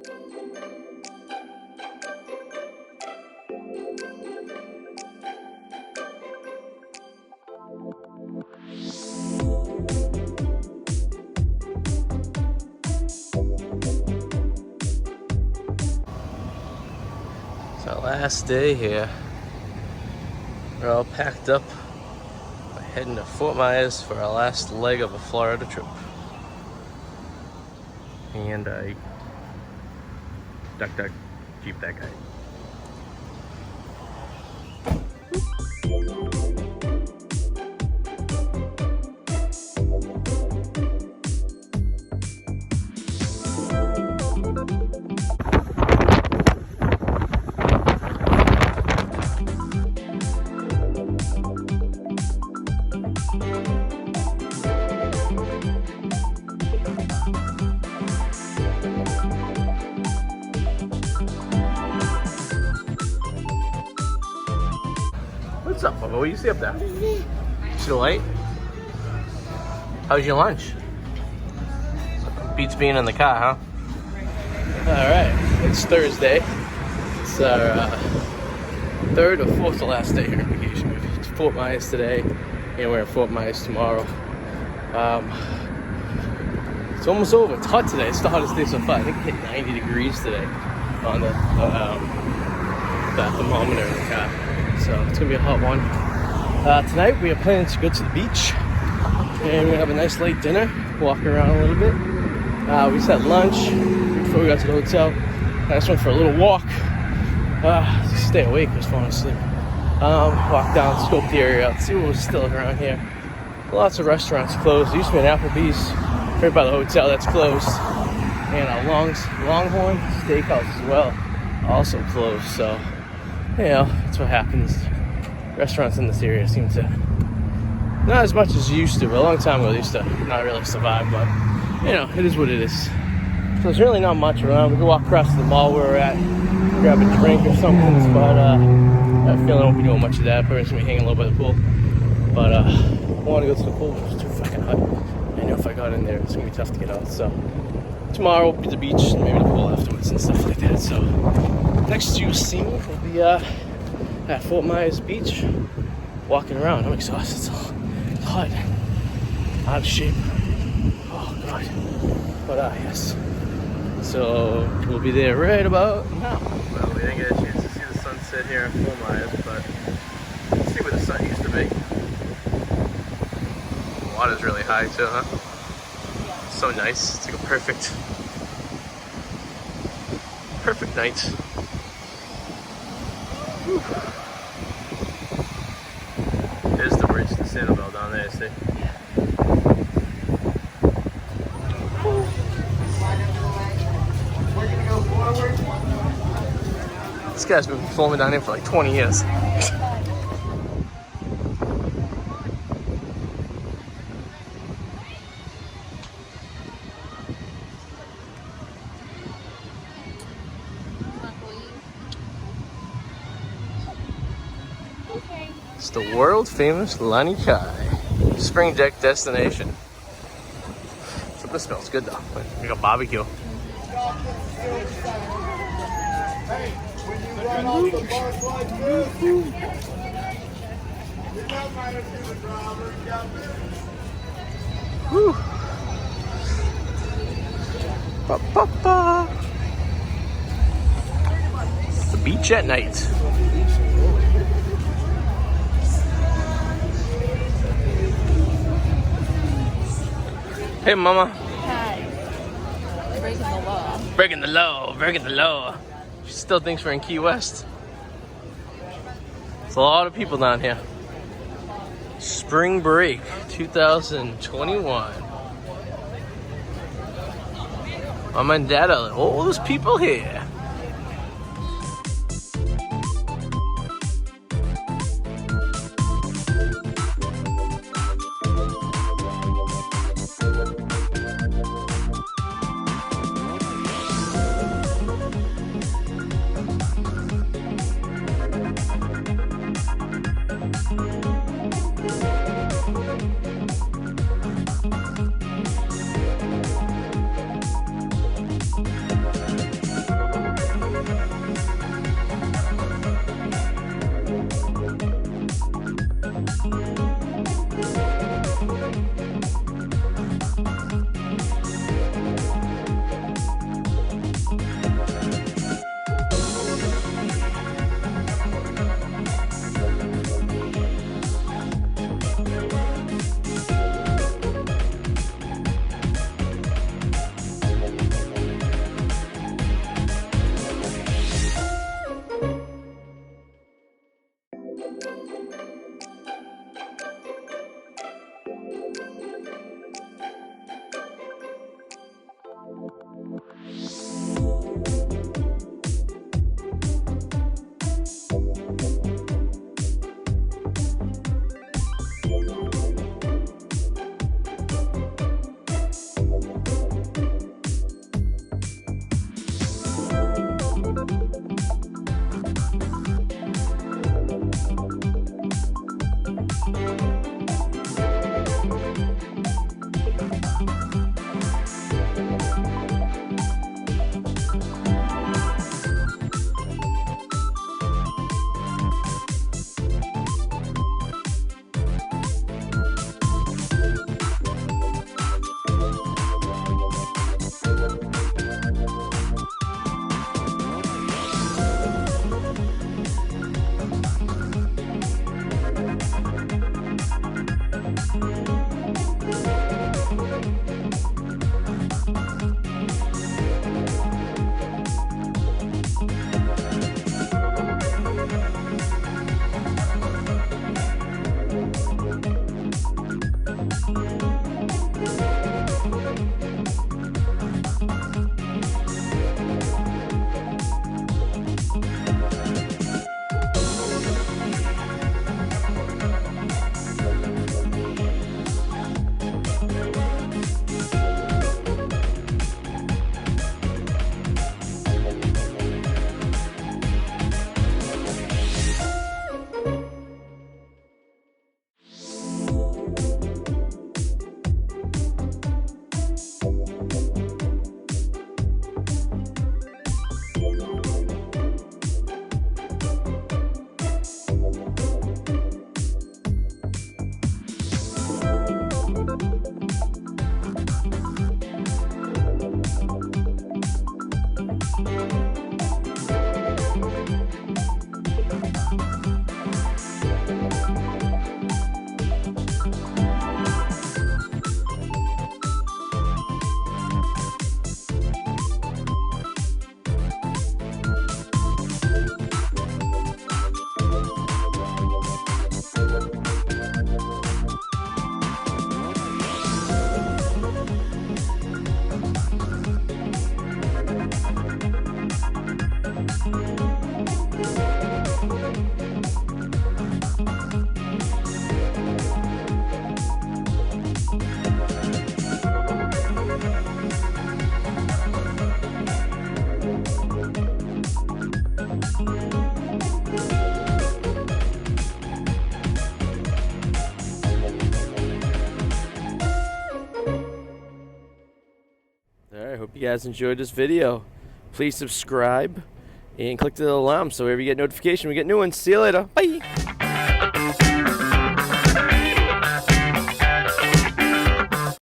It's our last day here. We're all packed up. We're heading to Fort Myers for our last leg of a Florida trip. And I duck, keep that guy. What's up, Bubba? What do you see up there? See the light? How's your lunch? Beats being in the car, huh? Alright, it's Thursday. It's our third or fourth to last day here on vacation. It's Fort Myers today, and we're in Fort Myers tomorrow. It's almost over. It's hot today. It's the hottest day so far. I think it hit 90 degrees today on the thermometer in the car. So it's gonna be a hot one. Tonight we are planning to go to the beach, and we're gonna have a nice late dinner, walk around a little bit. We just had lunch before we got to the hotel. I just went for a little walk. Just stay awake, I was falling asleep. Walk down, scope the area out, see what was still around here. Lots of restaurants closed. There used to be an Applebee's right by the hotel that's closed, and a Longhorn Steakhouse as well, also closed. So, you know, that's what happens. Restaurants in this area seem to, not as much as used to, but a long time ago they used to not really survive, but, you know, it is what it is. So there's really not much around. We can walk across to the mall where we're at, grab a drink or something, but I feel I won't be doing much of that. Probably just gonna be hanging a little by the pool. But I want to go to the pool, it's too fucking hot. I know if I got in there, it's gonna be tough to get out. So tomorrow will be the beach, and maybe the pool afterwards and stuff like that. So next you see me will be at Fort Myers Beach, walking around. I'm exhausted. It's hot, out of shape. Oh god. But yes. So we'll be there right about now. Well, we didn't get a chance to see the sunset here in Fort Myers, but let's see where the sun used to be. The water's really high too, huh? So nice. It's like a perfect night. Whew. There's the bridge to Sanibel down there, see? This guy's been filming down here for like 20 years. It's the world famous Lani Kai spring deck destination. So this smells good though. We got barbecue. Woo. Ba, ba, ba. It's the beach at night. Hey, mama. Hi. Breaking the law. Breaking the law, breaking the law. She still thinks we're in Key West. There's a lot of people down here. Spring break 2021. Mama and Dad are all those people here. hope you guys enjoyed this video. Please subscribe and click the alarm so whenever you get notification, we get new ones. See you later. Bye.